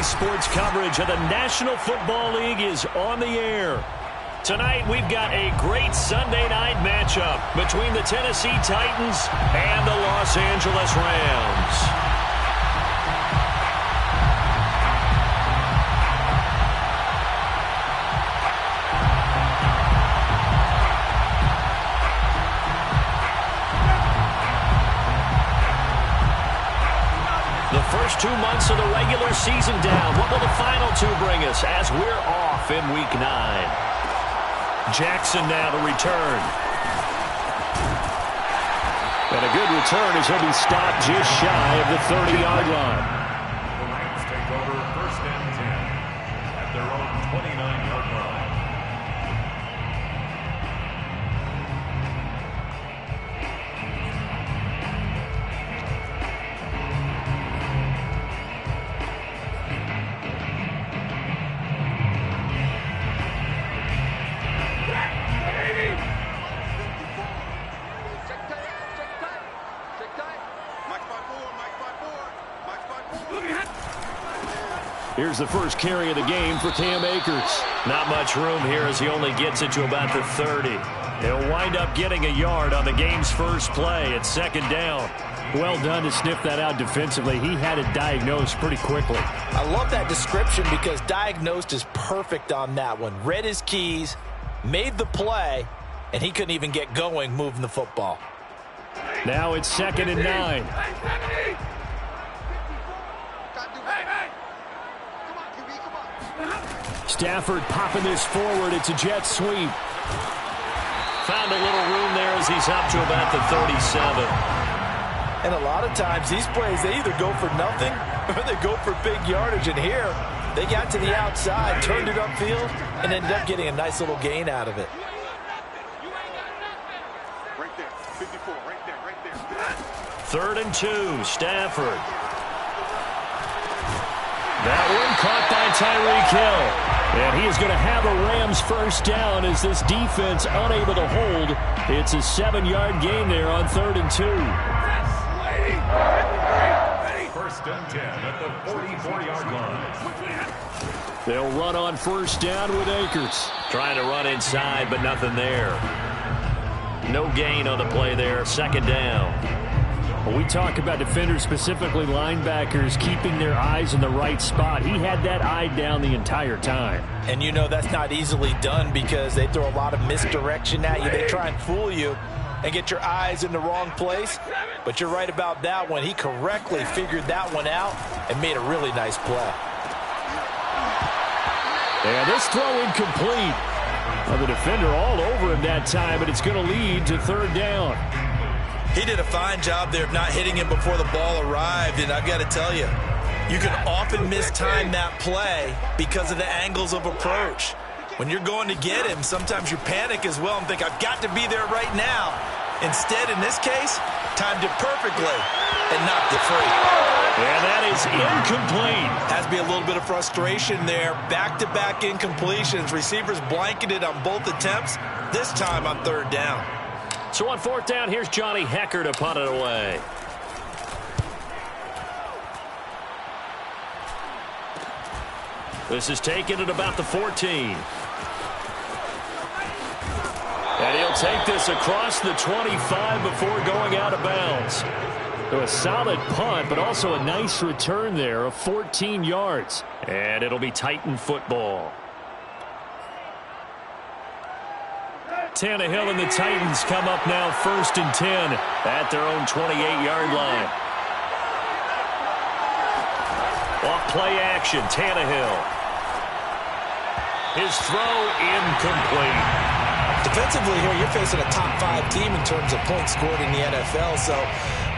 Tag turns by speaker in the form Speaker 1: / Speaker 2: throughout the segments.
Speaker 1: Sports coverage of the National Football League is on the air. Tonight, we've got a great Sunday night matchup between the Tennessee Titans and the Los Angeles Rams. First 2 months of the regular season down. What will the final two bring us as we're off in Week 9? Jackson now to return. And a good return as he'll be stopped just shy of the 30-yard line.
Speaker 2: The Rams take over first and 10 at their own 29-yard line.
Speaker 1: Here's the first carry of the game for Cam Akers. Not much room here as he only gets it to about the 30. He'll wind up getting a yard on the game's first play at second down. Well done to sniff that out defensively. He had it diagnosed pretty quickly.
Speaker 3: I love that description because diagnosed is perfect on that one. Read his keys, made the play, and he couldn't even get going moving the football.
Speaker 1: Now it's 2nd and 9. Stafford popping this forward. It's a jet sweep. Found a little room there as he's up to about the 37.
Speaker 3: And a lot of times these plays, they either go for nothing or they go for big yardage. And here, they got to the outside, turned it upfield, and ended up getting a nice little gain out of it.
Speaker 4: Right there, 54, right there, right there.
Speaker 1: 3rd and 2, Stafford. That one caught by Tyreek Hill. And he is going to have a Rams first down as this defense unable to hold. It's a 7-yard gain there on 3rd and 2.
Speaker 2: First and 10 at the 44-yard line.
Speaker 1: They'll run on first down with Akers. Trying to run inside, but nothing there. No gain on the play there. 2nd down. When we talk about defenders, specifically linebackers, keeping their eyes in the right spot, he had that eye down the entire time.
Speaker 3: And you know that's not easily done because they throw a lot of misdirection at you. They try and fool you and get your eyes in the wrong place. But you're right about that one. He correctly figured that one out and made a really nice play.
Speaker 1: And this throw incomplete. Well, the defender all over him that time, but it's going to lead to 3rd down.
Speaker 3: He did a fine job there of not hitting him before the ball arrived, and I've got to tell you, you can often mistime that play because of the angles of approach. When you're going to get him, sometimes you panic as well and think, I've got to be there right now. Instead, in this case, timed it perfectly and knocked it free.
Speaker 1: And that is incomplete.
Speaker 3: Has to be a little bit of frustration there. Back-to-back incompletions. Receivers blanketed on both attempts, this time on 3rd down.
Speaker 1: So on 4th down, here's Johnny Hecker to punt it away. This is taken at about the 14. And he'll take this across the 25 before going out of bounds. So a solid punt, but also a nice return there of 14 yards. And it'll be Titan football. Tannehill and the Titans come up now 1st and 10 at their own 28-yard line. Off play action, Tannehill. His throw incomplete.
Speaker 3: Defensively here, you're facing a top 5 team in terms of points scored in the NFL. So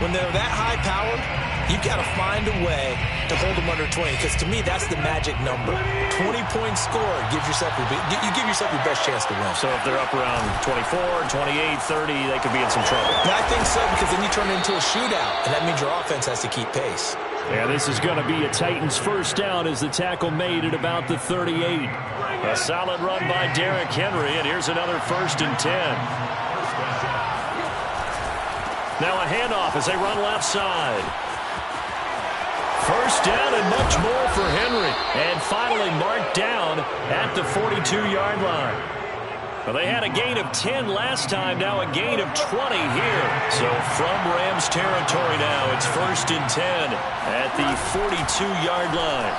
Speaker 3: when they're that high powered, you've got to find a way to hold them under 20. Because to me, that's the magic number. 20 points scored gives yourself you give yourself your best chance to win.
Speaker 1: So if they're up around 24, 28, 30, they could be in some trouble.
Speaker 3: And I think so, because then you turn it into a shootout, and that means your offense has to keep pace.
Speaker 1: Yeah, this is going to be a Titans first down as the tackle made at about the 38. A solid run by Derrick Henry, and here's another 1st and 10. Now a handoff as they run left side. first down and much more for Henry. And finally marked down at the 42-yard line. Well, they had a gain of 10 last time, now a gain of 20 here. So from Rams territory now, it's 1st and 10 at the 42-yard line.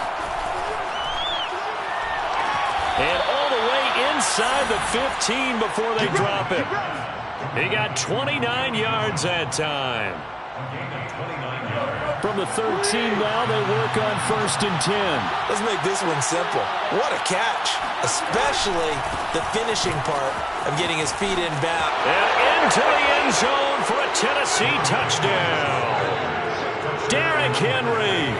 Speaker 1: And all the way inside the 15 before they drop it. He got 29 yards that time. From the 13 now, they work on 1st and 10.
Speaker 3: Let's make this one simple. What a catch, especially the finishing part of getting his feet in bounds.
Speaker 1: And into the end zone for a Tennessee touchdown. Derrick Henry,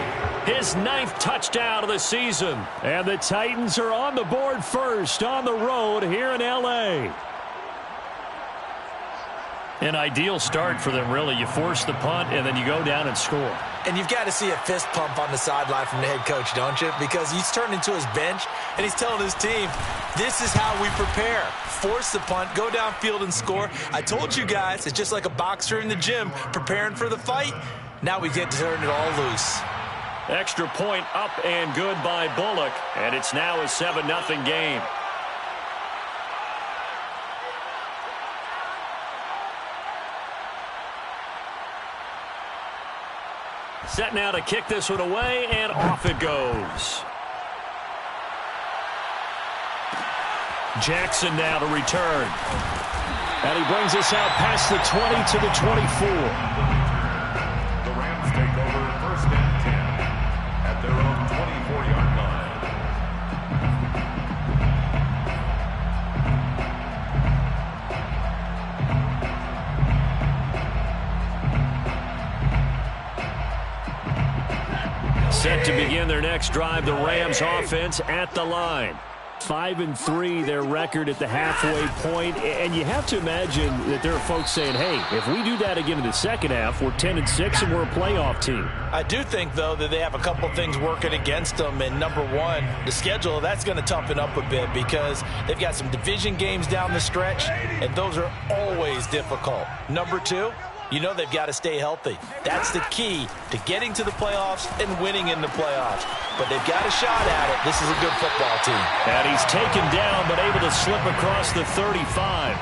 Speaker 1: his 9th touchdown of the season. And the Titans are on the board first on the road here in L.A. An ideal start for them, really. You force the punt, and then you go down and score.
Speaker 3: And you've got to see a fist pump on the sideline from the head coach, don't you? Because he's turned into his bench, and he's telling his team, this is how we prepare. Force the punt, go downfield and score. I told you guys, it's just like a boxer in the gym preparing for the fight. Now we get to turn it all loose.
Speaker 1: Extra point up and good by Bullock, and it's now a 7-0 game. Set now to kick this one away, and off it goes. Jackson now to return. And he brings us out past the 20 to the 24.
Speaker 2: The Rams take over 1st and 10 at their own 24-yard line.
Speaker 1: Set to begin their next drive, the Rams offense at the line. 5-3 their record at the halfway point, and you have to imagine that there are folks saying, hey, if we do that again in the second half, we're 10-6 and we're a playoff team.
Speaker 3: I do think, though, that they have a couple things working against them. And number one, the schedule, that's going to toughen up a bit because they've got some division games down the stretch, and those are always difficult. Number two, you know they've got to stay healthy. That's the key to getting to the playoffs and winning in the playoffs. But they've got a shot at it. This is a good football team.
Speaker 1: And he's taken down but able to slip across the 35.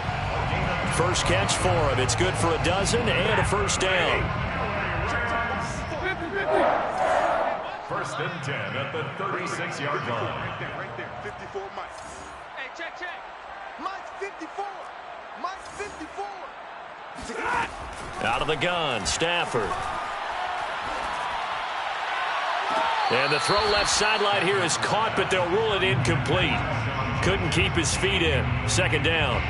Speaker 1: First catch for him. It's good for a dozen and a first down.
Speaker 2: 1st and 10 at the 36-yard line.
Speaker 4: Right there. 54, Mike.
Speaker 5: Hey, check.
Speaker 4: Mike's 54. Mike's 54.
Speaker 1: Out of the gun, Stafford. And the throw left sideline here is caught, but they'll rule it incomplete. Couldn't keep his feet in. 2nd down.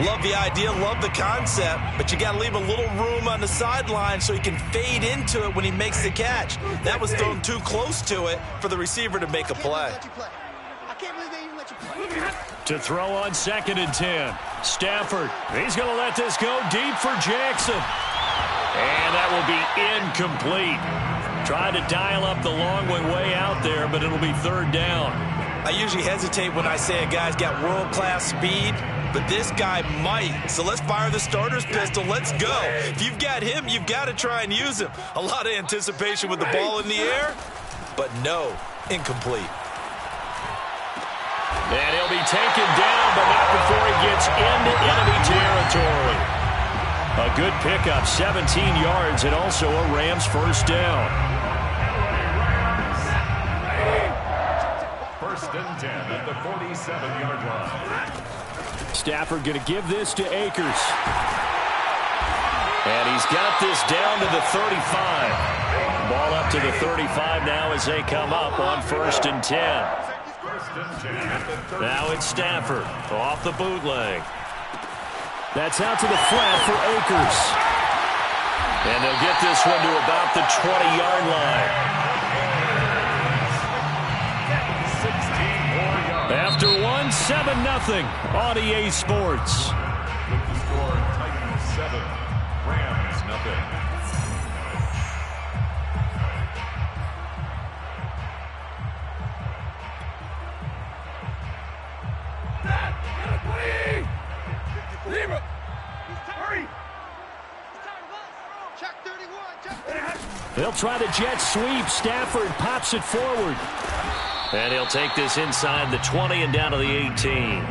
Speaker 3: Love the idea, love the concept, but you got to leave a little room on the sideline so he can fade into it when he makes the catch. That was thrown too close to it for the receiver to make a play.
Speaker 4: I can't believe they even let you play.
Speaker 1: To throw on 2nd and 10. Stafford, he's going to let this go deep for Jackson. And that will be incomplete. Tried to dial up the long way out there, but it'll be 3rd down.
Speaker 3: I usually hesitate when I say a guy's got world-class speed, but this guy might. So let's fire the starter's pistol. Let's go. If you've got him, you've got to try and use him. A lot of anticipation with the ball in the air, but no, incomplete.
Speaker 1: And he'll be taken down, but not before he gets into enemy territory. A good pickup, 17 yards, and also a Rams first down.
Speaker 2: 1st and 10 at the 47-yard line.
Speaker 1: Stafford going to give this to Akers. And he's got this down to the 35. Ball up to the 35 now as they come up on 1st and 10. Now it's Stafford off the bootleg. That's out to the flat for Akers. And they'll get this one to about the 20-yard line.
Speaker 2: 16 more yards.
Speaker 1: After one, 7-0 on EA Sports.
Speaker 2: With the score, Titans 7, Rams nothing.
Speaker 4: Check 31. Check 31.
Speaker 1: They'll try the jet sweep. Stafford pops it forward. And he'll take this inside the 20 and down to the 18.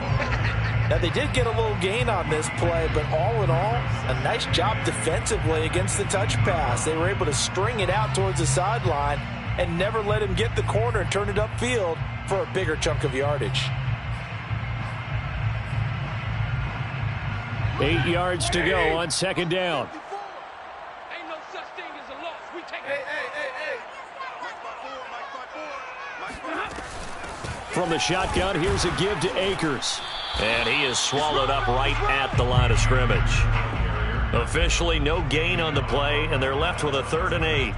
Speaker 3: Now, they did get a little gain on this play, but all in all, a nice job defensively against the touch pass. They were able to string it out towards the sideline and never let him get the corner and turn it upfield for a bigger chunk of yardage.
Speaker 1: 8 yards to go on second down.
Speaker 5: Ain't no such thing as a loss. We take it.
Speaker 1: From the shotgun, here's a give to Akers. And he is swallowed up right at the line of scrimmage. Officially no gain on the play, and they're left with a 3rd and 8.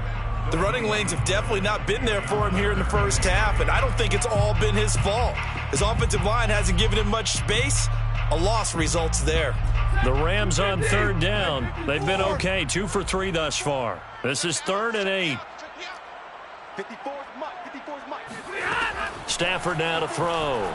Speaker 3: The running lanes have definitely not been there for him here in the first half, and I don't think it's all been his fault. His offensive line hasn't given him much space. A loss results there.
Speaker 1: The Rams on 3rd down. They've been okay, 2 for 3 thus far. This is 3rd and 8.
Speaker 4: 54's Mike.
Speaker 1: Stafford now to throw.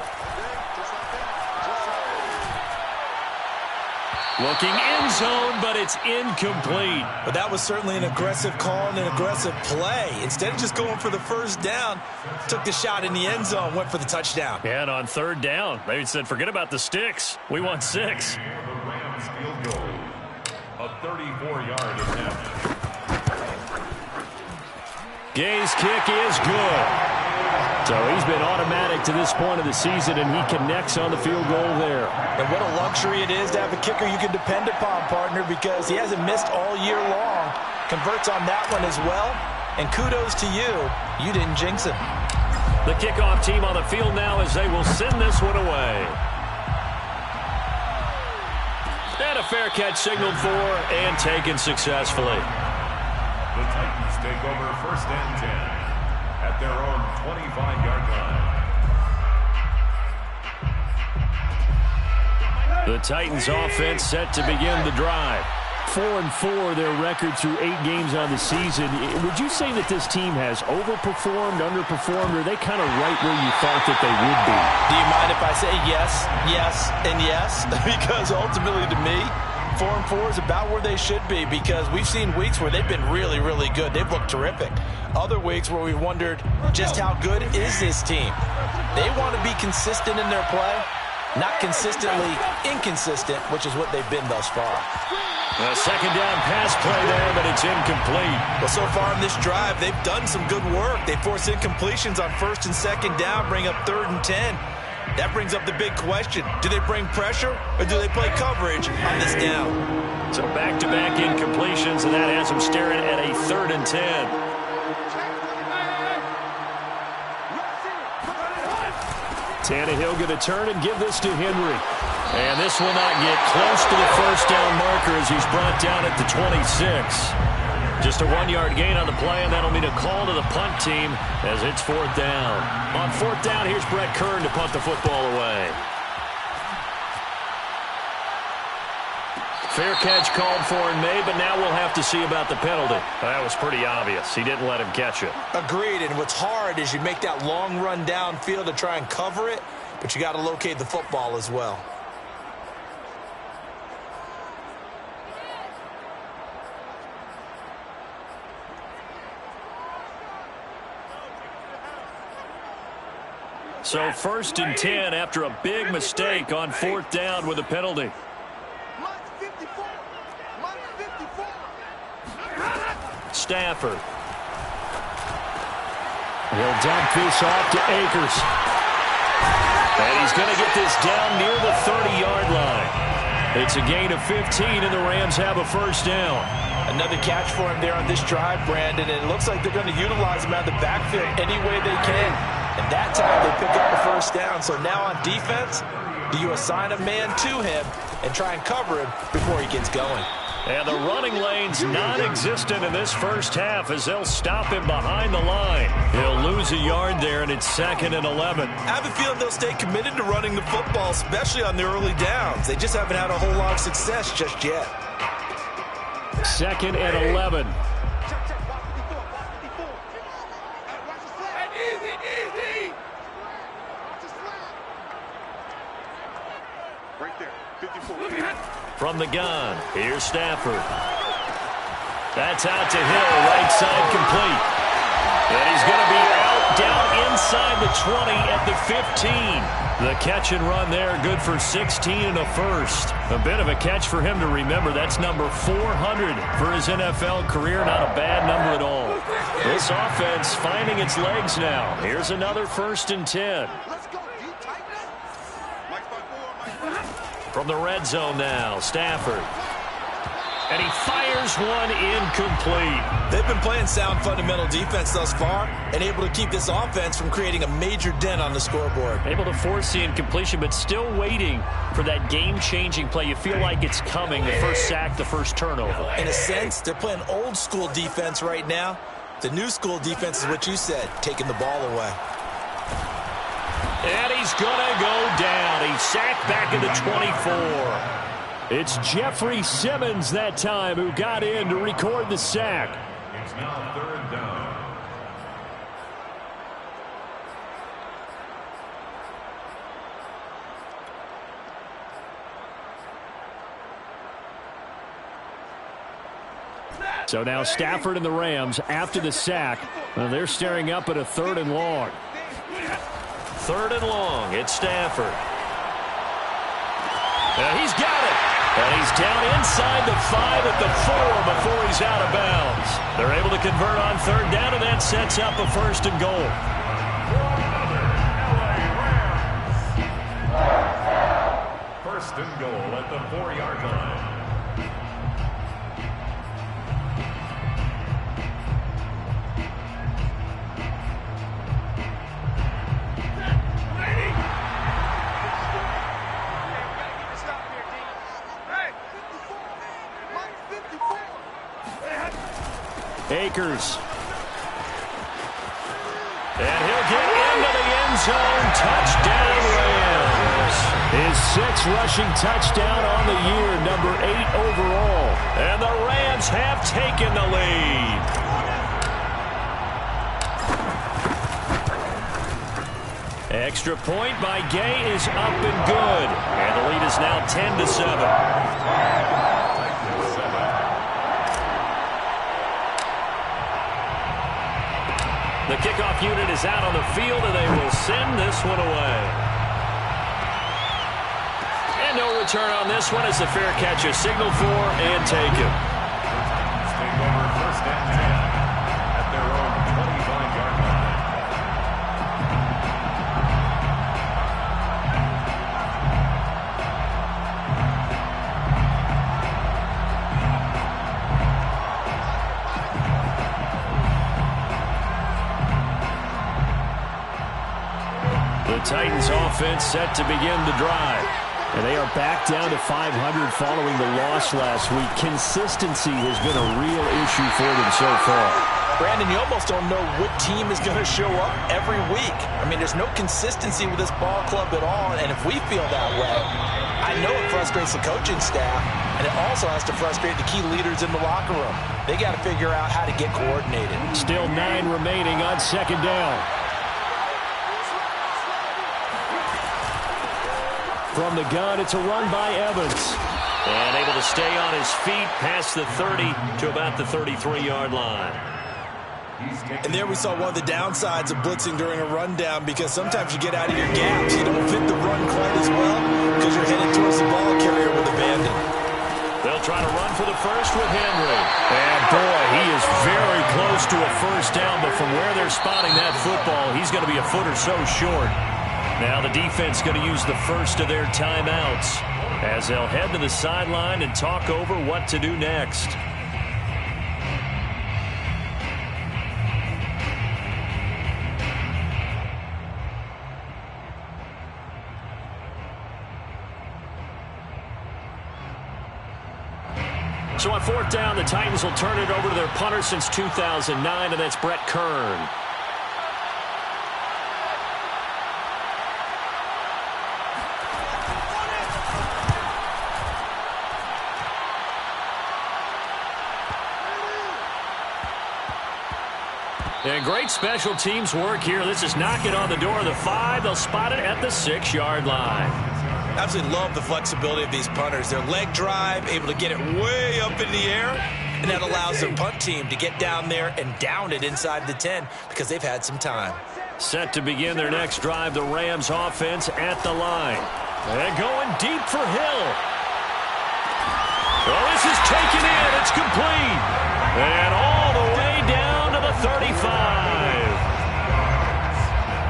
Speaker 1: Looking end zone, but it's incomplete.
Speaker 3: But that was certainly an aggressive call and an aggressive play. Instead of just going for the first down, took the shot in the end zone, went for the touchdown.
Speaker 1: And on 3rd down, they said, forget about the sticks. We want 6.
Speaker 2: Rams field goal. A 34-yard attempt.
Speaker 1: Gay's kick is good. So he's been automatic to this point of the season, and he connects on the field goal there.
Speaker 3: And what a luxury it is to have a kicker you can depend upon, partner, because he hasn't missed all year long. Converts on that one as well. And kudos to you. You didn't jinx him.
Speaker 1: The kickoff team on the field now as they will send this one away. And a fair catch signaled for and taken successfully.
Speaker 2: The Titans take over 1st and 10 at their own 25-yard line.
Speaker 1: The Titans offense set to begin the drive. 4-4 their record through 8 games on the season. Would you say that this team has overperformed, underperformed, or are they kind of right where you thought that they would be?
Speaker 3: Do you mind if I say yes, yes, and yes? Because ultimately to me, 4-4 is about where they should be, because we've seen weeks where they've been really, really good. They've looked terrific. Other weeks where we wondered just how good is this team. They want to be consistent in their play, not consistently inconsistent, which is what they've been thus far.
Speaker 1: A second down pass play there, but it's incomplete.
Speaker 3: Well, so far in this drive, they've done some good work. They force incompletions on 1st and 2nd down, bring up 3rd and 10. That brings up the big question. Do they bring pressure or do they play coverage on this down?
Speaker 1: So back-to-back incompletions, and that has them staring at a 3rd and 10. Tannehill going to turn and give this to Henry. And this will not get close to the first down marker as he's brought down at the 26. Just a 1-yard gain on the play, and that'll mean a call to the punt team as it's 4th down. On 4th down, here's Brett Kern to punt the football away. Fair catch called for and made, but now we'll have to see about the penalty. That was pretty obvious. He didn't let him catch it.
Speaker 3: Agreed, and what's hard is you make that long run downfield to try and cover it, but you got to locate the football as well.
Speaker 1: So 1st and 10 after a big mistake on 4th down with a penalty. Stafford. He'll dump this off to Akers. And he's going to get this down near the 30-yard line. It's a gain of 15, and the Rams have a 1st down.
Speaker 3: Another catch for him there on this drive, Brandon, and it looks like they're going to utilize him out of the backfield any way they can. And that time they pick up the 1st down. So now on defense, do you assign a man to him and try and cover him before he gets going?
Speaker 1: And the running lane's non-existent in this first half as they'll stop him behind the line. He'll lose a yard there, and it's 2nd and 11.
Speaker 3: I have a feeling they'll stay committed to running the football, especially on the early downs. They just haven't had a whole lot of success just yet.
Speaker 1: 2nd and 11.
Speaker 4: Right there, 54.
Speaker 1: From the gun, here's Stafford. That's out to Hill, right side complete. And he's going to be out down inside the 20 at the 15. The catch and run there, good for 16 and a first. A bit of a catch for him to remember. That's number 400 for his NFL career. Not a bad number at all. This offense finding its legs now. Here's another 1st and 10. From the red zone now, Stafford. And he fires one incomplete.
Speaker 3: They've been playing sound fundamental defense thus far and able to keep this offense from creating a major dent on the scoreboard.
Speaker 1: Able to force the incompletion, but still waiting for that game-changing play. You feel like it's coming, the first sack, the first turnover.
Speaker 3: In a sense, they're playing old-school defense right now. The new-school defense is what you said, taking the ball away.
Speaker 1: And he's going to go down. He's sacked back at the 24. It's Jeffrey Simmons that time who got in to record the sack.
Speaker 2: It's now 3rd down.
Speaker 1: So now Stafford and the Rams after the sack. They're staring up at a 3rd and long. 3rd and long. It's Stafford. He's got it. And he's down inside the 5 at the 4 before he's out of bounds. They're able to convert on 3rd down, and that sets up a 1st and goal.
Speaker 2: First and goal at the 4-yard line.
Speaker 1: Akers. And he'll get into the end zone. Touchdown, Rams. His 6th rushing touchdown on the year, number 8 overall. And the Rams have taken the lead. Extra point by Gay is up and good. And the lead is now 10-7. The kickoff unit is out on the field, and they will send this one away. And no return on this one as the fair catch is signaled for and taken.
Speaker 2: Take over 1st and 10 at their own 25-yard line.
Speaker 1: The Titans offense set to begin the drive. And they are back down to 500 following the loss last week. Consistency has been a real issue for them so far.
Speaker 3: Brandon, you almost don't know what team is going to show up every week. I mean, there's no consistency with this ball club at all, and if we feel that way, I know it frustrates the coaching staff, and it also has to frustrate the key leaders in the locker room. They got to figure out how to get coordinated.
Speaker 1: Still 9 remaining on 2nd down. From the gun, it's a run by Evans. And able to stay on his feet past the 30 to about the 33-yard line.
Speaker 3: And there we saw one of the downsides of blitzing during a rundown, because sometimes you get out of your gaps. You don't fit the run quite as well because you're headed towards the ball carrier with abandon.
Speaker 1: They'll try to run for the first with Henry. And boy, he is very close to a 1st down, but from where they're spotting that football, he's going to be a foot or so short. Now the defense going to use the first of their timeouts as they'll head to the sideline and talk over what to do next. So on 4th down, the Titans will turn it over to their punter since 2009, and that's Brett Kern. And great special teams work here. This is knocking on the door of the 5. They'll spot it at the 6-yard line.
Speaker 3: Absolutely love the flexibility of these punters. Their leg drive, able to get it way up in the air, and that allows their punt team to get down there and down it inside the 10 because they've had some time.
Speaker 1: Set to begin their next drive, the Rams offense at the line. They're going deep for Hill. Well, this is taken in. It's complete. And all the way down to the 35.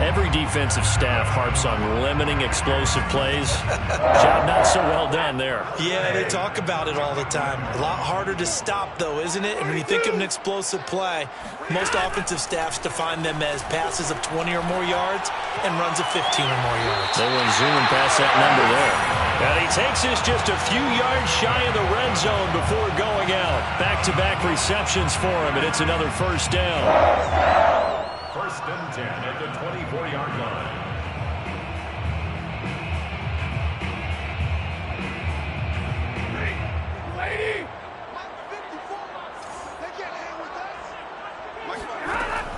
Speaker 1: Every defensive staff harps on limiting explosive plays. Job not so well done there.
Speaker 3: Yeah, they talk about it all the time. A lot harder to stop, though, isn't it? And when you think of an explosive play, most offensive staffs define them as passes of 20 or more yards and runs of 15 or more yards.
Speaker 1: They went zooming past that number there. And he takes this just a few yards shy of the red zone before going out. Back-to-back receptions for him, and it's another first down.
Speaker 2: First and 10 at the 24-yard line.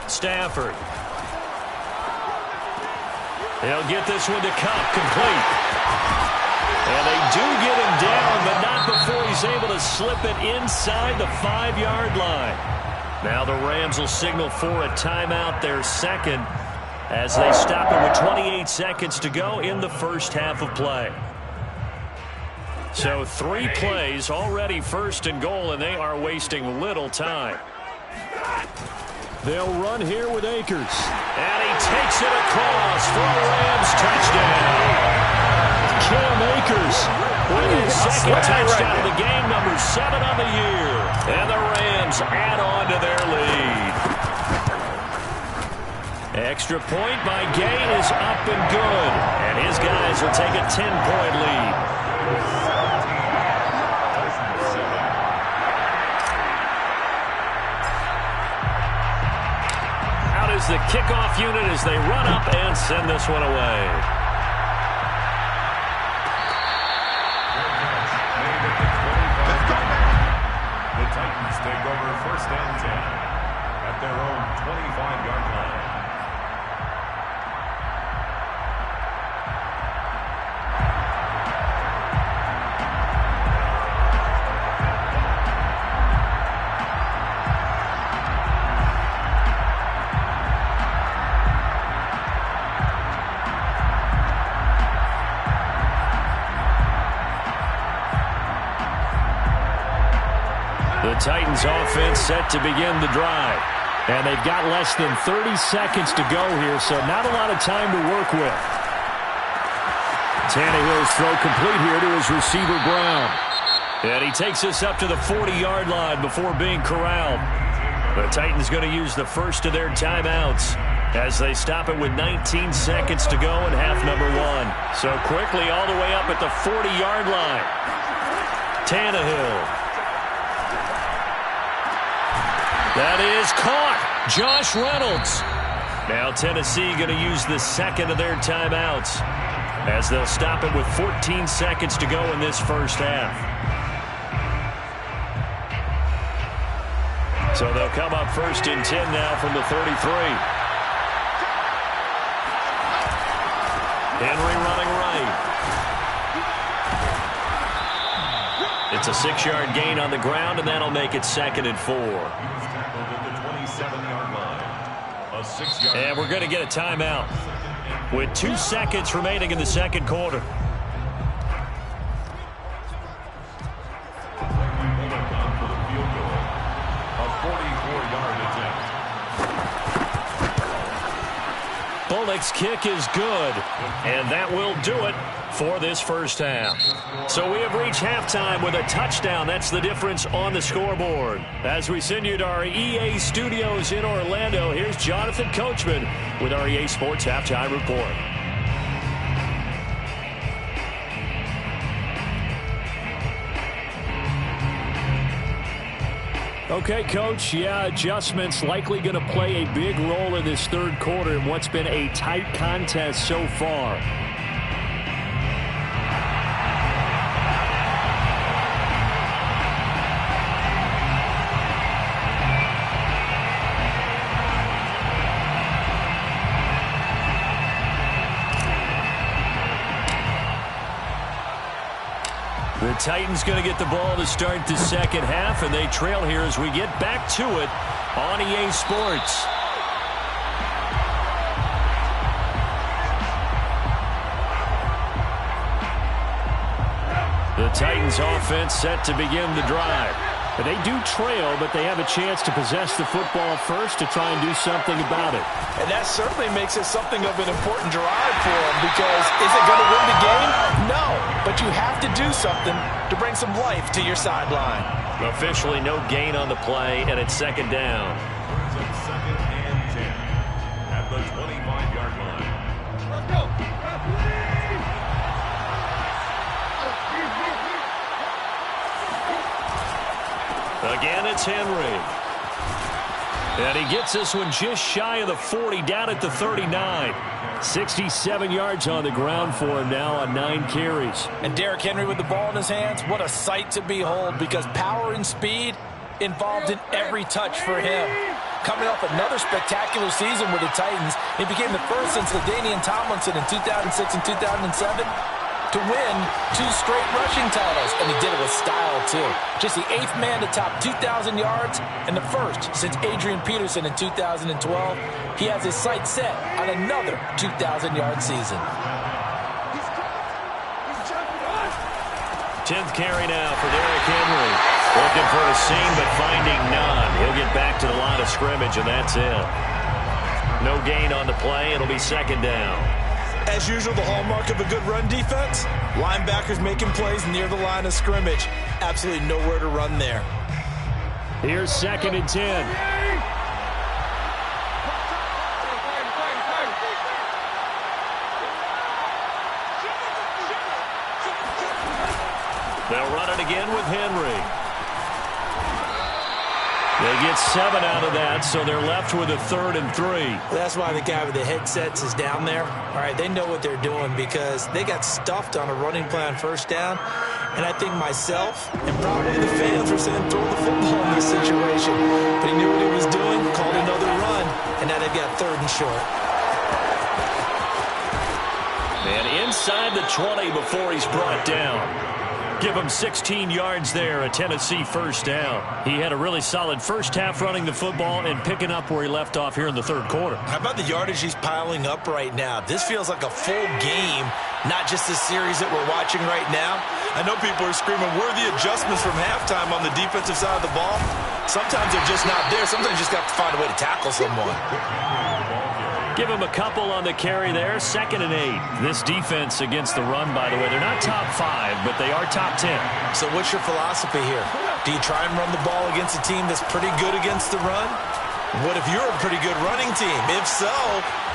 Speaker 1: Stafford. He'll get this one to Cup, complete. And they do get him down, but not before he's able to slip it inside the 5-yard line. Now the Rams will signal for a timeout, their second, as they stop it with 28 seconds to go in the first half of play. So 3 plays, already first and goal, and they are wasting little time. They'll run here with Akers. And he takes it across for a Rams touchdown. Cam Akers with his second touchdown of the game, number 7 on the year. And the Rams add on to their lead. Extra point by Gain is up and good. And his guys will take a 10-point lead. Out is the kickoff unit as they run up and send this one away.
Speaker 2: The Titans take over first and 10 at their own 25-yard line.
Speaker 1: The Titans offense set to begin the drive. And they've got less than 30 seconds to go here, so not a lot of time to work with. Tannehill's throw complete here to his receiver, Brown. And he takes this up to the 40-yard line before being corralled. The Titans going to use the first of their timeouts as they stop it with 19 seconds to go in half number 1. So quickly all the way up at the 40-yard line. Tannehill. That is caught. Josh Reynolds. Now Tennessee going to use the second of their timeouts as they'll stop it with 14 seconds to go in this first half. So they'll come up first and 10 now from the 33. Henry running right. It's a 6-yard gain on the ground, and that'll make it second and 4. And we're going to get a timeout with 2 seconds remaining in the second quarter. Bullock's kick is good, and that will do it for this first half. So we have reached halftime with a touchdown. That's the difference on the scoreboard. As we send you to our EA studios in Orlando, here's Jonathan Coachman with our EA Sports Halftime Report. Okay, Coach, yeah, adjustments likely going to play a big role in this third quarter in what's been a tight contest so far. The Titans going to get the ball to start the second half, and they trail here as we get back to it on EA Sports. The Titans offense set to begin the drive. They do trail, but they have a chance to possess the football first to try and do something about it.
Speaker 3: And that certainly makes it something of an important drive for them, because is it going to win the game? No, but you have to do something to bring some life to your sideline.
Speaker 1: Officially no gain on the play, and it's second down.
Speaker 2: Second and 10 at the 25-yard line.
Speaker 5: Let's go.
Speaker 1: Again, it's Henry. And he gets this one just shy of the 40, down at the 39. 67 yards on the ground for him now on 9 carries.
Speaker 3: And Derrick Henry with the ball in his hands, what a sight to behold, because power and speed involved in every touch for him. Coming off another spectacular season with the Titans, he became the first since LaDainian Tomlinson in 2006 and 2007 to win 2 straight rushing titles, and he did it with style, too. Just the 8th man to top 2,000 yards, and the first since Adrian Peterson in 2012. He has his sights set on another 2,000-yard season.
Speaker 1: 10th carry now for Derrick Henry. Looking for a seam, but finding none. He'll get back to the line of scrimmage, and that's it. No gain on the play. It'll be second down.
Speaker 3: As usual, the hallmark of a good run defense, linebackers making plays near the line of scrimmage. Absolutely nowhere to run there.
Speaker 1: Here's second and 10. They'll run it again with Henry. They get 7 out of that, so they're left with a 3rd and 3.
Speaker 3: That's why the guy with the headsets is down there. All right, they know what they're doing because they got stuffed on a running play on first down. And I think myself and probably the fans were saying throw the football in this situation. But he knew what he was doing, called another run, and now they've got 3rd and short.
Speaker 1: And inside the 20 before he's brought down. Give him 16 yards there, a Tennessee first down. He had a really solid first half running the football and picking up where he left off here in the 3rd quarter.
Speaker 3: How about the yardage he's piling up right now? This feels like a full game, not just the series that we're watching right now. I know people are screaming, where are the adjustments from halftime on the defensive side of the ball? Sometimes they're just not there. Sometimes you just got to find a way to tackle someone.
Speaker 1: Give him a couple on the carry there. 2nd and 8. This defense against the run, by the way, they're not top 5, but they are top 10.
Speaker 3: So what's your philosophy here? Do you try and run the ball against a team that's pretty good against the run? What if you're a pretty good running team? If so,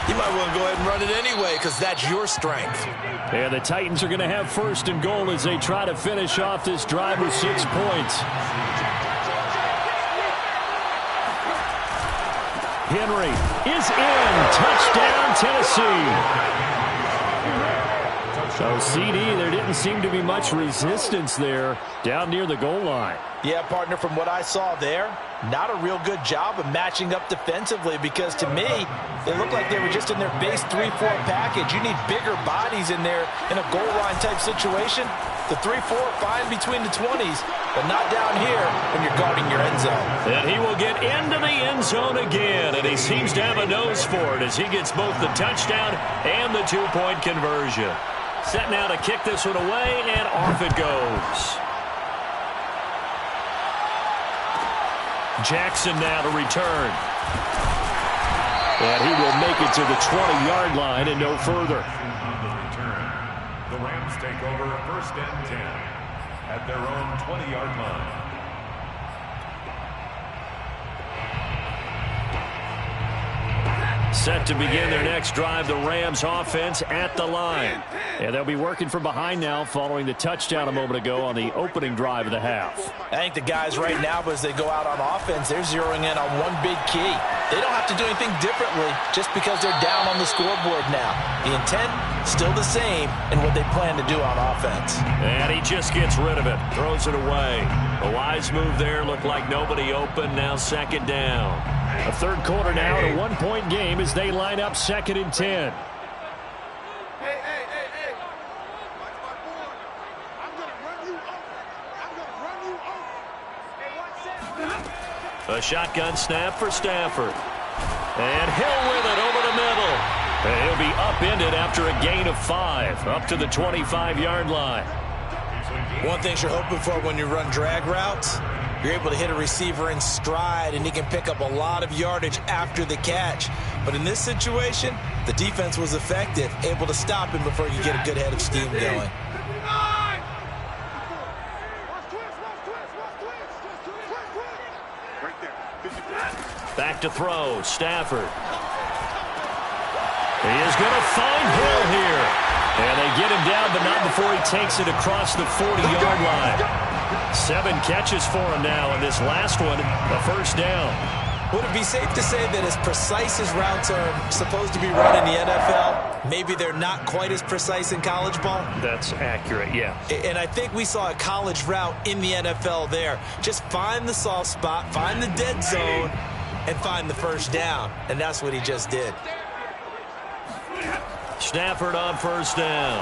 Speaker 3: you might want to go ahead and run it anyway because that's your strength.
Speaker 1: And the Titans are going to have 1st and goal as they try to finish off this drive with 6 points. Henry is in. Touchdown, Tennessee. So, CD, there didn't seem to be much resistance there down near the goal line.
Speaker 3: Yeah, partner, from what I saw there, not a real good job of matching up defensively because, to me, they looked like they were just in their base 3-4 package. You need bigger bodies in there in a goal line type situation. The 3-4, fine between the 20s, but not down here when you're guarding your end zone.
Speaker 1: And he will get into the end zone again, and he seems to have a nose for it as he gets both the touchdown and the 2-point conversion. Set now to kick this one away, and off it goes. Jackson now to return. And he will make it to the 20-yard line and no further.
Speaker 2: The Rams take over 1st and 10 at their own 20-yard line.
Speaker 1: Set to begin their next drive, the Rams offense at the line. And they'll be working from behind now following the touchdown a moment ago on the opening drive of the half.
Speaker 3: I think the guys right now, as they go out on offense, they're zeroing in on one big key. They don't have to do anything differently just because they're down on the scoreboard now. The intent, still the same in what they plan to do on offense.
Speaker 1: And he just gets rid of it, throws it away. A wise move there, looked like nobody open, now 2nd down. A 3rd quarter now, a 1-point game as they line up 2nd and 10.
Speaker 5: Hey. I'm going to run you up.
Speaker 1: A shotgun snap for Stafford. And Hill with it over the middle. And he'll be upended after a gain of 5, up to the 25-yard line.
Speaker 3: One thing you're hoping for when you run drag routes, you're able to hit a receiver in stride, and he can pick up a lot of yardage after the catch. But in this situation, the defense was effective, able to stop him before you get a good head of steam going.
Speaker 1: Back to throw, Stafford. He is going to find Hill here. And they get him down, but not before he takes it across the 40-yard line. 7 catches for him now, and this last one, a first down.
Speaker 3: Would it be safe to say that as precise as routes are supposed to be run in the NFL, maybe they're not quite as precise in college ball?
Speaker 1: That's accurate, yeah.
Speaker 3: And I think we saw a college route in the NFL there. Just find the soft spot, find the dead zone, and find the first down. And that's what he just did.
Speaker 1: Stafford on first down.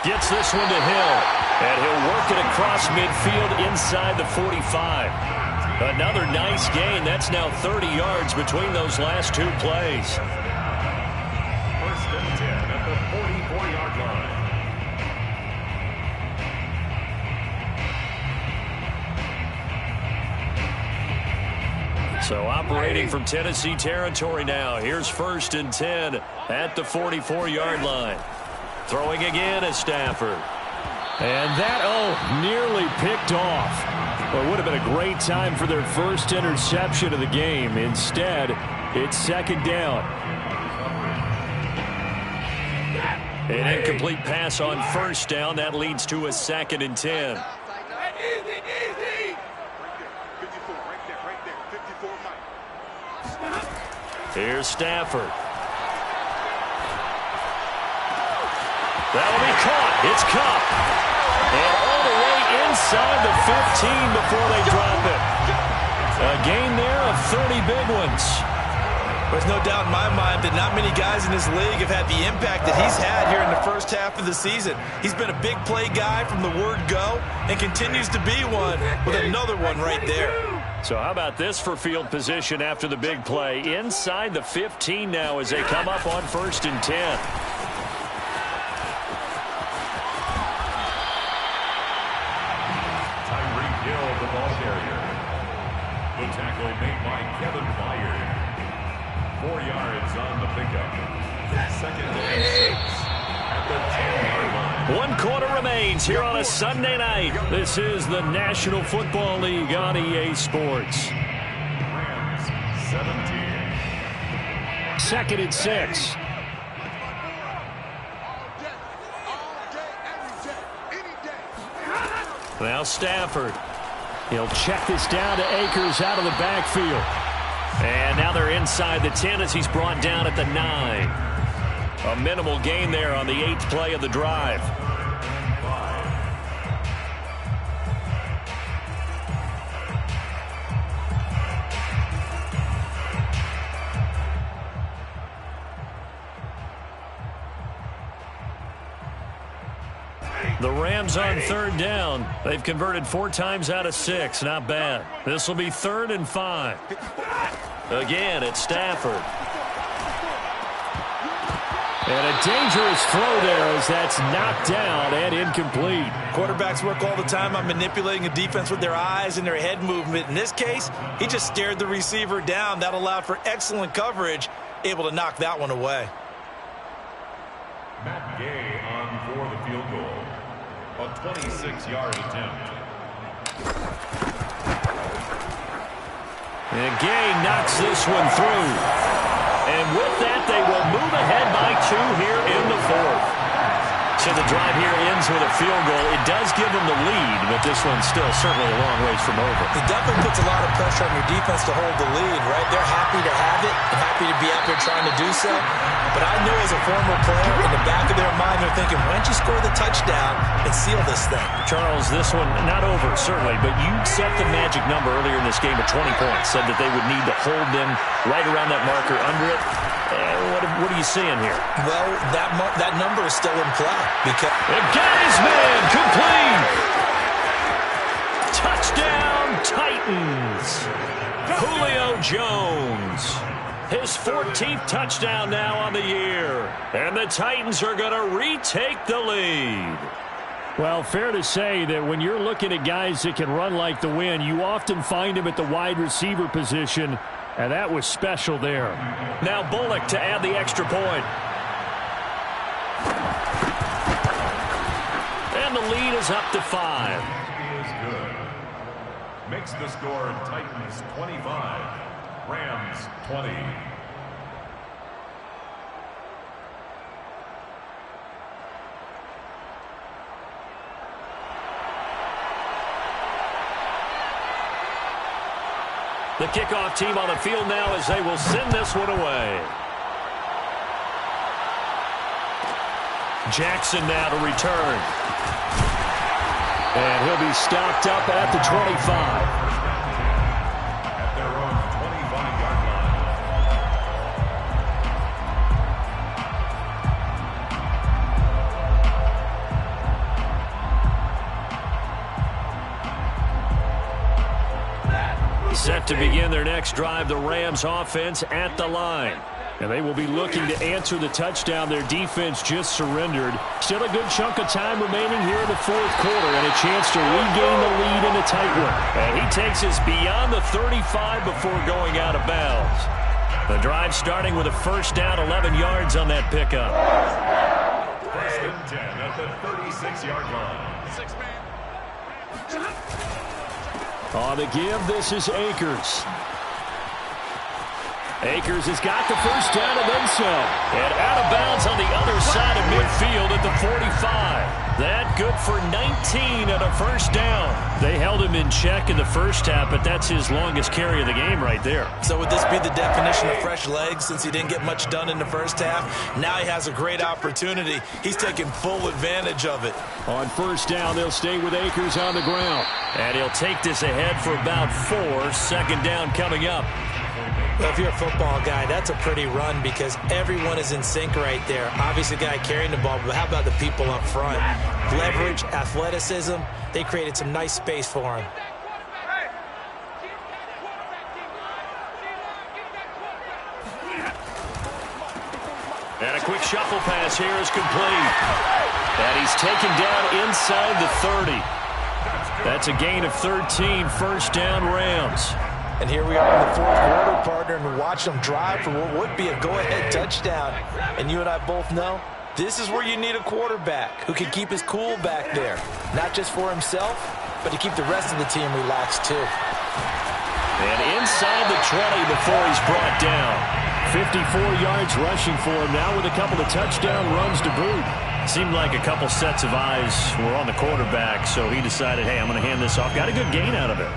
Speaker 1: Gets this one to Hill. And he'll work it across midfield inside the 45. Another nice gain. That's now 30 yards between those last 2 plays.
Speaker 2: First and 10 at the 44-yard line.
Speaker 1: So operating from Tennessee territory now. Here's first and 10 at the 44-yard line. Throwing again is Stafford. And that, nearly picked off. Well, it would have been a great time for their first interception of the game. Instead, it's second down. An incomplete pass on first down. That leads to a second and 10.
Speaker 4: Easy. 54, right there. 54, Mike.
Speaker 1: Here's Stafford. That'll be caught. It's Cup. And all the way inside the 15 before they drop it. A gain there of 30 big ones.
Speaker 3: There's no doubt in my mind that not many guys in this league have had the impact that he's had here in the first half of the season. He's been a big play guy from the word go and continues to be one with another one right there.
Speaker 1: So how about this for field position after the big play? Inside the 15 now as they come up on first and 10.
Speaker 2: The ball carrier. The tackle made by Kevin Byard. 4 yards on the pickup. Second and 6 at the 10-yard line.
Speaker 1: 1 quarter remains here on a Sunday night. This is the National Football League on EA Sports.
Speaker 2: Rams 17.
Speaker 1: Second and 6. Now Stafford. He'll check this down to Akers out of the backfield. And now they're inside the 10 as he's brought down at the 9. A minimal gain there on the 8th play of the drive. The Rams on third down. They've converted 4 times out of 6. Not bad. This will be 3rd and 5. Again, it's Stafford. And a dangerous throw there as that's knocked down and incomplete.
Speaker 3: Quarterbacks work all the time on manipulating a defense with their eyes and their head movement. In this case, he just stared the receiver down. That allowed for excellent coverage, able to knock that one away.
Speaker 2: Matt Gay on for the field goal. A 26-yard attempt.
Speaker 1: And Gay knocks this one through. And with that, they will move ahead by 2 here in the 4th. So the drive here ends with a field goal. It does give them the lead, but this one's still certainly a long ways from over.
Speaker 3: It definitely puts a lot of pressure on your defense to hold the lead, right? They're happy to have it and happy to be out there trying to do so. But I know as a former player, in the back of their mind, they're thinking, why don't you score the touchdown and seal this thing?
Speaker 1: Charles, this one not over, certainly, but you set the magic number earlier in this game at 20 points, said that they would need to hold them right around that marker under it. What are you seeing here?
Speaker 3: Well, that number is still in play. Because
Speaker 1: and got his man complete. Touchdown, Titans. Julio Jones. His 14th touchdown now on the year. And the Titans are going to retake the lead.
Speaker 6: Well, fair to say that when you're looking at guys that can run like the wind, you often find them at the wide receiver position, and that was special there.
Speaker 1: Now Bullock to add the extra point. And the lead is up to 5.
Speaker 2: Is good. Makes the score Titans 25, Rams 20.
Speaker 1: The kickoff team on the field now as they will send this one away. Jackson now to return.
Speaker 6: And he'll be stopped up at the 25.
Speaker 2: At their own 25-yard
Speaker 1: line. Set to begin their next drive, the Rams offense at the line.
Speaker 6: And they will be looking to answer the touchdown their defense just surrendered. Still a good chunk of time remaining here in the fourth quarter and a chance to regain the lead in a tight one.
Speaker 1: And he takes us beyond the 35 before going out of bounds. The drive starting with a first down, 11 yards on that pickup.
Speaker 2: First and 10 at the 36-yard line.
Speaker 5: 6-man.
Speaker 6: On the give, this is Akers. Akers has got the first down and then some.
Speaker 1: And out of bounds on the other side of midfield at the 45. That good for 19 and a first down.
Speaker 6: They held him in check in the first half, but that's his longest carry of the game right there.
Speaker 3: So would this be the definition of fresh legs since he didn't get much done in the first half? Now he has a great opportunity. He's taking full advantage of it.
Speaker 6: On first down, they'll stay with Akers on the ground.
Speaker 1: And he'll take this ahead for about 4. Second down coming up.
Speaker 7: Well, if you're a football guy, that's a pretty run because everyone is in sync right there. Obviously, the guy carrying the ball, but how about the people up front? Leverage, athleticism, they created some nice space for him.
Speaker 1: And a quick shuffle pass here is complete. And he's taken down inside the 30. That's a gain of 13, first down Rams.
Speaker 3: And here we are in the fourth quarter, partner, and watch them drive for what would be a go-ahead touchdown. And you and I both know this is where you need a quarterback who can keep his cool back there. Not just for himself, but to keep the rest of the team relaxed too.
Speaker 1: And inside the 20 before he's brought down.
Speaker 6: 54 yards rushing for him now with a couple of touchdown runs to boot.
Speaker 1: Seemed like a couple sets of eyes were on the quarterback, so he decided, hey, I'm going to hand this off. Got a good gain out of it.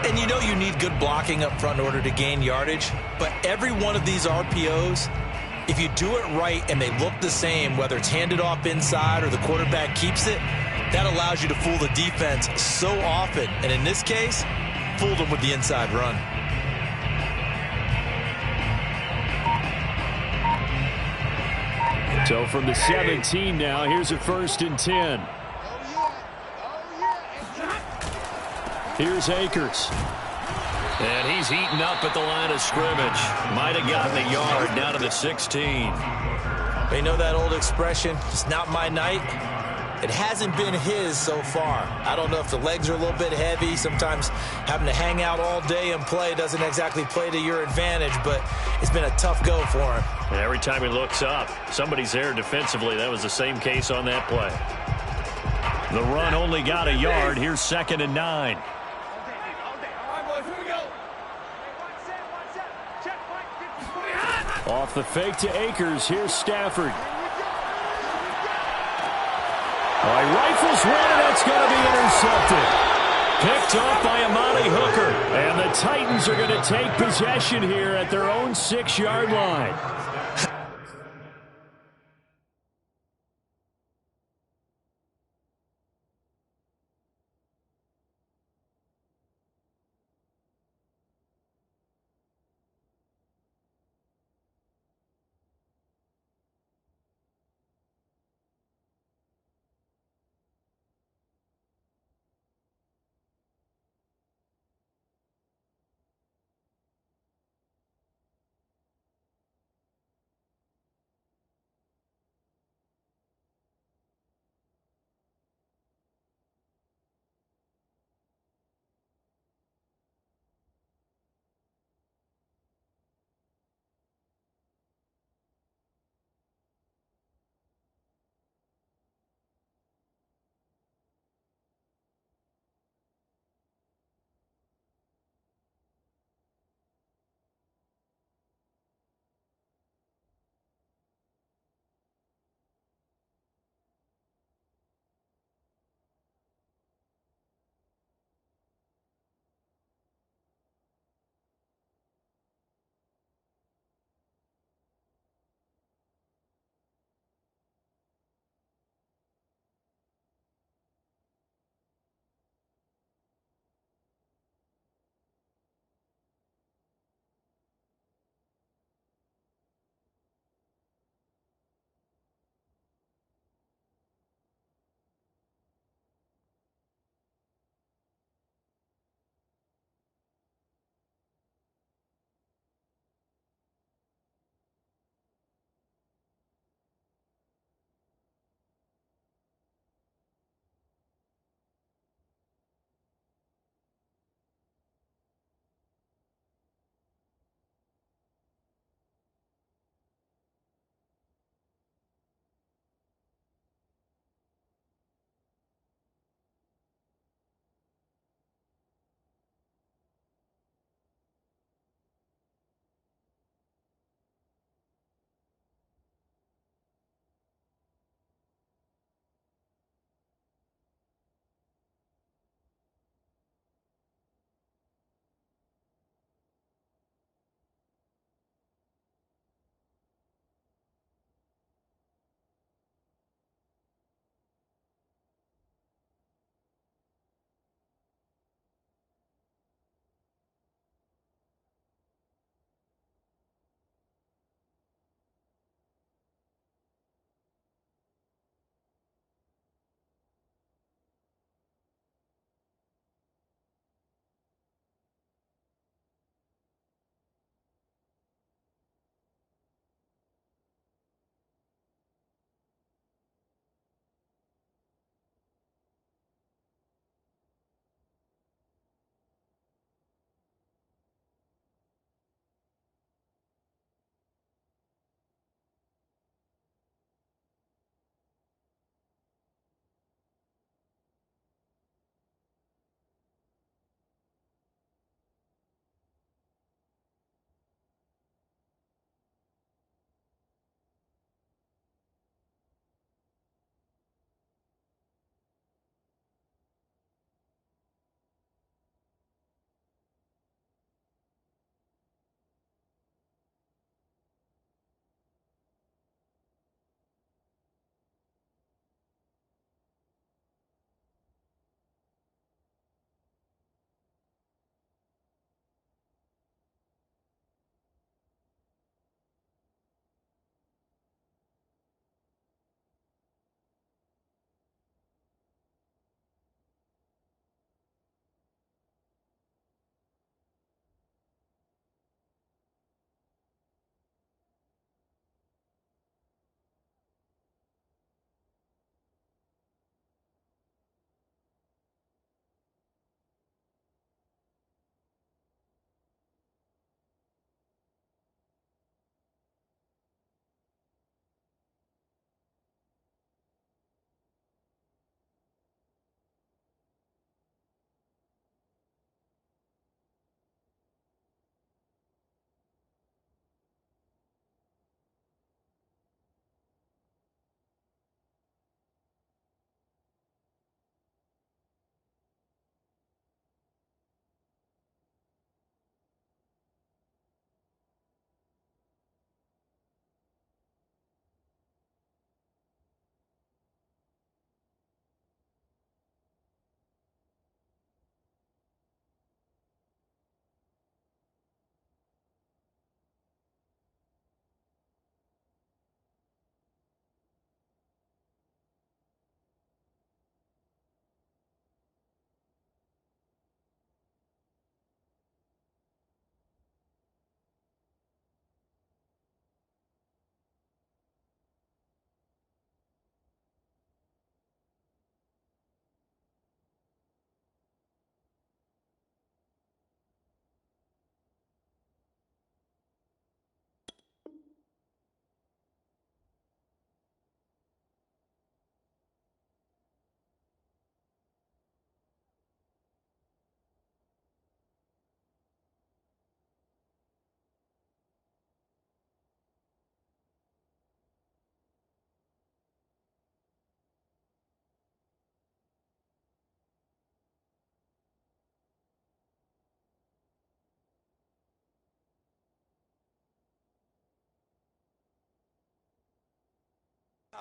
Speaker 3: And you know you need good blocking up front in order to gain yardage, but every one of these RPOs, if you do it right and they look the same, whether it's handed off inside or the quarterback keeps it, that allows you to fool the defense so often. And in this case, fooled them with the inside run.
Speaker 6: So from the 17 now, here's a first and 10. Here's Akers.
Speaker 1: And he's heating up at the line of scrimmage. Might have gotten a yard down to the 16.
Speaker 7: They know that old expression, it's not my night. It hasn't been his so far. I don't know if the legs are a little bit heavy. Sometimes having to hang out all day and play doesn't exactly play to your advantage, but it's been a tough go for him.
Speaker 1: And every time he looks up, somebody's there defensively. That was the same case on that play. The run only got a yard. Here's second and 9.
Speaker 6: Off the fake to Akers. Here's Stafford. All right, rifles one, and it's going to be intercepted. Picked off by Amani Hooker. And the Titans are going to take possession here at their own 6-yard line.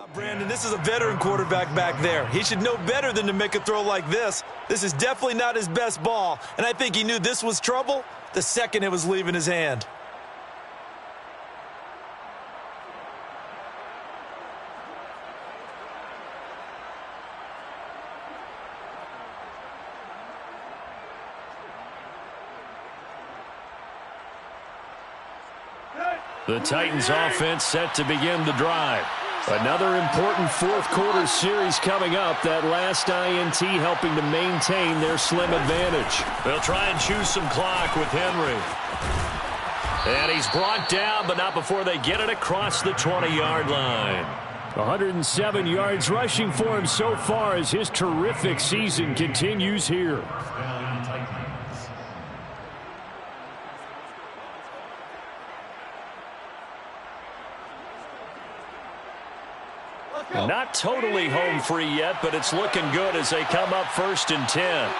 Speaker 3: Brandon, this is a veteran quarterback back there. He should know better than to make a throw like this. This is definitely not his best ball, and I think he knew this was trouble the second it was leaving his hand.
Speaker 6: The Titans offense set to begin the drive. Another important fourth quarter series coming up. That last INT helping to maintain their slim advantage.
Speaker 1: They'll try and choose some clock with Henry. And he's brought down, but not before they get it across the 20-yard line.
Speaker 6: 107 yards rushing for him so far as his terrific season continues here.
Speaker 1: Not totally home free yet, but it's looking good as they come up 1st and 10.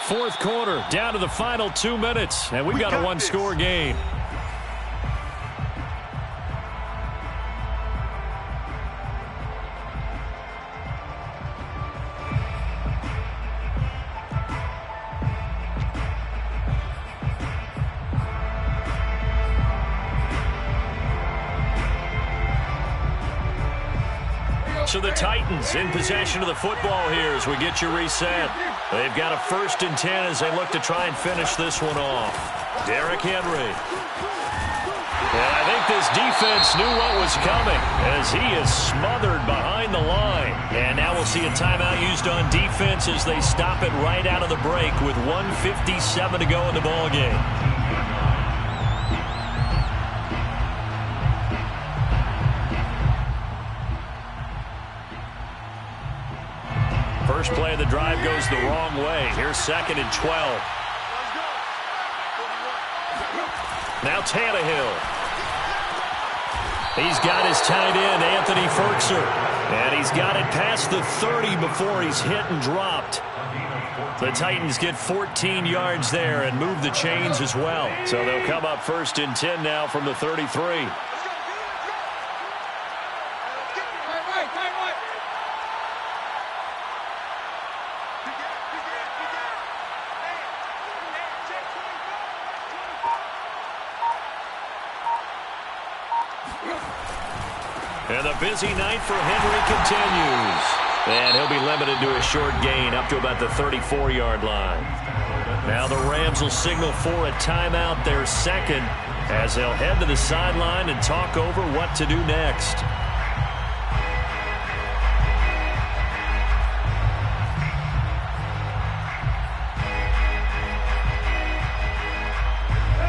Speaker 6: Fourth quarter, down to the final 2 minutes, and we've got a one-score game.
Speaker 1: So the Titans in possession of the football here as we get you reset. They've got a 1st and 10 as they look to try and finish this one off. Derrick Henry. And I think this defense knew what was coming as he is smothered behind the line. And now we'll see a timeout used on defense as they stop it right out of the break with 1:57 to go in the ballgame. First play of the drive goes the wrong way. Here's 2nd and 12. Now Tannehill. He's got his tight end, Anthony Ferkser. And he's got it past the 30 before he's hit and dropped. The Titans get 14 yards there and move the chains as well. So they'll come up 1st and 10 now from the 33. And the busy night for Henry continues. And he'll be limited to a short gain up to about the 34-yard line. Now the Rams will signal for a timeout, their second, as they'll head to the sideline and talk over what to do next.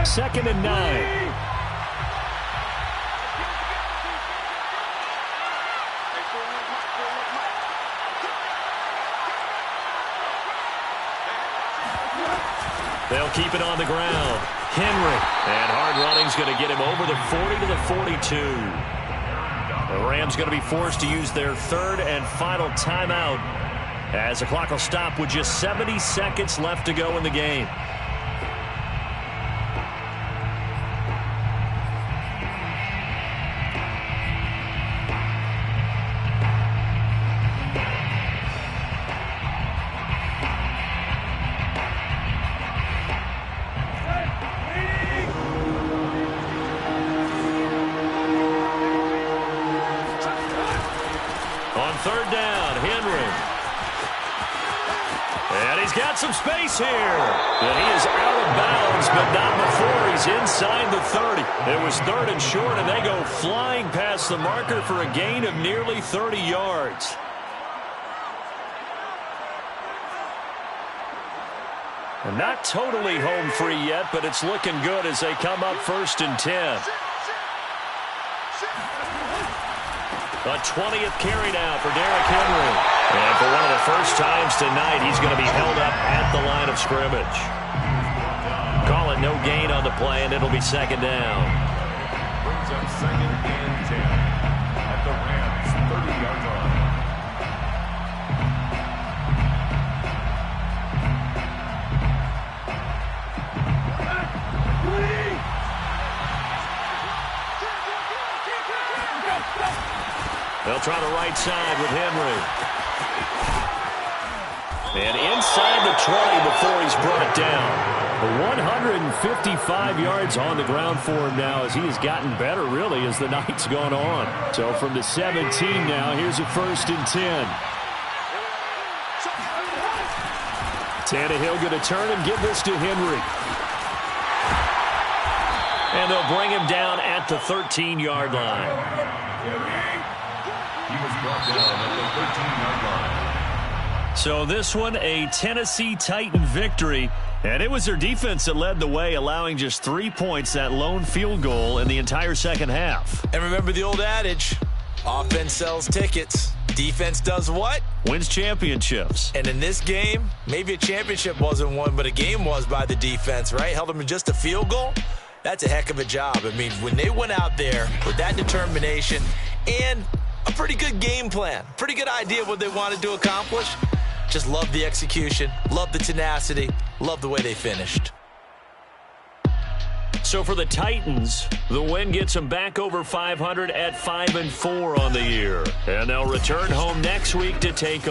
Speaker 6: Second and 9.
Speaker 1: They'll keep it on the ground. Henry. And hard running's going to get him over the 40 to the 42. The Rams going to be forced to use their 3rd and final timeout as the clock will stop with just 70 seconds left to go in the game. Third down, Henry. And he's got some space here. And he is out of bounds, but not before he's inside the 30. It was 3rd and short, and they go flying past the marker for a gain of nearly 30 yards. And not totally home free yet, but it's looking good as they come up 1st and 10. A 20th carry now for Derrick Henry. And for one of the first times tonight, he's going to be held up at the line of scrimmage. Call it no gain on the play, and it'll be 2nd down.
Speaker 2: Brings up 2nd and 10 at the Rams' 30-yard line.
Speaker 1: They'll try the right side with Henry. And inside the 20 before he's brought down.
Speaker 6: 155 yards on the ground for him now as he has gotten better, really, as the night's gone on. So from the 17 now, here's a 1st and 10. Tannehill going to turn and give this to Henry.
Speaker 1: And they'll bring him down at the 13-yard line.
Speaker 2: He was brought down at the 13-yard line.
Speaker 1: So this one, a Tennessee Titan victory. And it was their defense that led the way, allowing just 3 points, that lone field goal in the entire second half.
Speaker 7: And remember the old adage, offense sells tickets. Defense does what?
Speaker 1: Wins championships.
Speaker 7: And in this game, maybe a championship wasn't won, but a game was by the defense, right? Held them to just a field goal. That's a heck of a job. I mean, when they went out there with that determination and a pretty good game plan, pretty good idea of what they wanted to accomplish, just love the execution, love the tenacity, love the way they finished.
Speaker 1: So for the Titans, the win gets them back over 500 at 5-4 on the year. And they'll return home next week to take